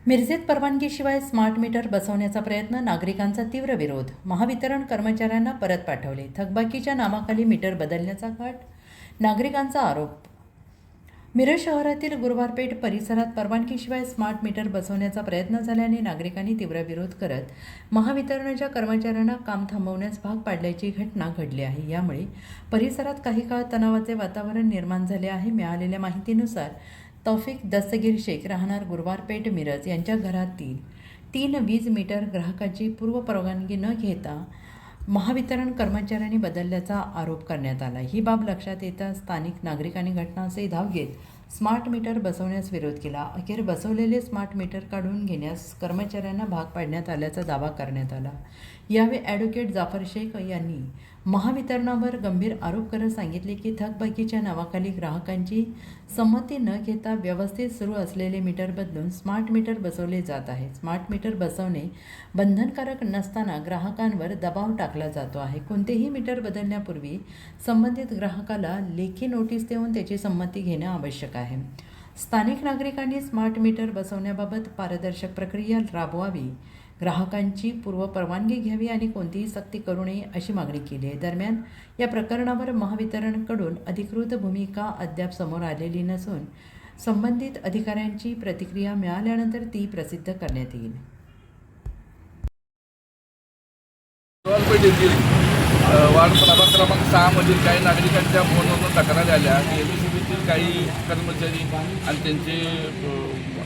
मिरजेत परवानगीशिवाय smart meter बसवण्याचा प्रयत्न, नागरिकांचा तीव्र विरोध. महावितरण कर्मचाऱ्यांना परत पाठवले. थकबाकीच्या नावाखाली मीटर बदलण्याचा घाट, नागरिकांचा आरोप. मिरज शहरातील गुरुवारपेठ परिसरात परवानगीशिवाय स्मार्ट मीटर बसवण्याचा प्रयत्न झाल्याने नागरिकांनी तीव्र विरोध करत महावितरणच्या कर्मचाऱ्यांना काम थांबवण्यास भाग पाडल्याची घटना घडली आहे. यामुळे परिसरात काही काळ तणावाचे वातावरण निर्माण झाले आहे. मिळालेल्या माहितीनुसार तौफिक दस्तगीर शेख, राहणार गुरुवारपेठ मिरज, यांच्या घरातील 3 वीज मीटर ग्राहकाची पूर्वपरवानगी न घेता महावितरण कर्मचाऱ्यांनी बदलल्याचा आरोप करण्यात आला. ही बाब लक्षात येता स्थानिक नागरिकांनी घटनास्थळी धाव घेत स्मार्ट मीटर बसवण्यास विरोध केला. अखेर बसवलेले स्मार्ट मीटर काढून घेण्यास कर्मचाऱ्यांना भाग पाडण्यात आल्याचा दावा करण्यात आला. यावेळी ॲडव्होकेट जाफर शेख यांनी महावितरणावर गंभीर आरोप करत सांगितले की थकबाकीच्या नावाखाली ग्राहकांची संमती न घेता व्यवस्थित सुरू असलेले मीटर बदलून स्मार्ट मीटर बसवले जात आहे. स्मार्ट मीटर बसवणे बंधनकारक नसताना ग्राहकांवर दबाव टाकला जातो आहे. कोणतेही मीटर बदलण्यापूर्वी संबंधित ग्राहकाला लेखी नोटीस देऊन त्याची संमती घेणे आवश्यक आहे. स्थानिक नागरिकांनी स्मार्ट मीटर बसवण्याबाबत पारदर्शक प्रक्रिया राबवावी, ग्राहकांची पूर्वपरवानगी घ्यावी आणि कोणतीही सक्ती करू नये अशी मागणी केली आहे. दरम्यान या प्रकरणावर महावितरणकडून अधिकृत भूमिका अद्याप समोर आलेली नसून संबंधित अधिकाऱ्यांची प्रतिक्रिया मिळाल्यानंतर ती प्रसिद्ध करण्यात येईल. वार्ड प्रभाग क्रमांक 6 मधील काही नागरिकांच्या फोनवरून तक्रारी आल्या की एबीसीबीतील काही कर्मचारी आणि त्यांचे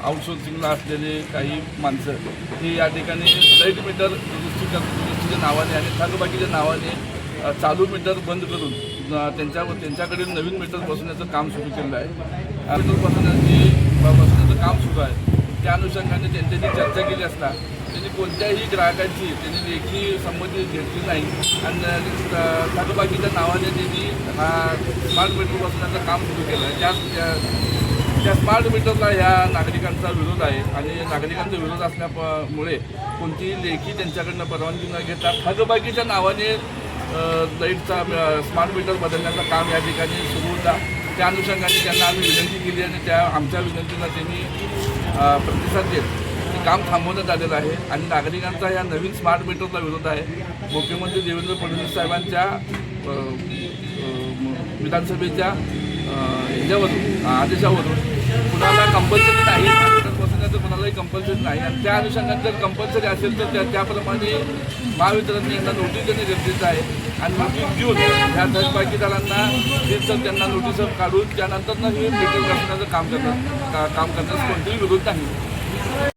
आउटसोर्सिंगला असलेले काही माणसं ही या ठिकाणी लाईट मीटर दुरुस्तीच्या नावाने आणि थकबाकीच्या नावाने चालू मीटर बंद करून त्यांच्याकडे नवीन मीटर बसवण्याचं काम सुरू केलं आहे. मीटर बसवण्याचं काम सुरू आहे. त्या अनुषंगाने त्यांच्याशी चर्चा केली असता त्यांनी कोणत्याही ग्राहकांची त्यांनी लेखी संमती घेतली नाही आणि थकबाकीच्या नावाने त्यांनी हा स्मार्ट मीटर बसवण्याचं काम सुरू केलं आहे. त्या स्मार्ट मीटरला ह्या नागरिकांचा विरोध आहे आणि नागरिकांचा विरोध असल्यामुळे कोणतीही लेखी त्यांच्याकडनं परवानगी न घेता थकबाकीच्या नावाने लाईटचा स्मार्ट मीटर बदलण्याचं काम या ठिकाणी सुरू होता. त्या अनुषंगाने त्यांना आम्ही विनंती केली आणि त्या आमच्या विनंतीला त्यांनी प्रतिसाद देत काम थांबवण्यात आलेलं आहे आणि नागरिकांचा या नवीन स्मार्ट मीटरला विरोध आहे. मुख्यमंत्री देवेंद्र फडणवीस साहेबांच्या विधानसभेच्या ह्याच्यावरून आदेशावरून कुणाला कंपल्सरी नाही, मीटर बसवण्याचं कुणालाही कंपल्सरी नाही आणि त्या अनुषंगाने जर कंपल्सरी असेल तर त्याप्रमाणे महावितरणने यांना नोटीस देणे गरजेचं आहे आणि नोटीस देऊन ह्या थकबाकीदारांना त्यांना नोटीस काढून त्यानंतर हे मीटर बसवण्याचं काम करण्यास कोणतेही विरोध नाही.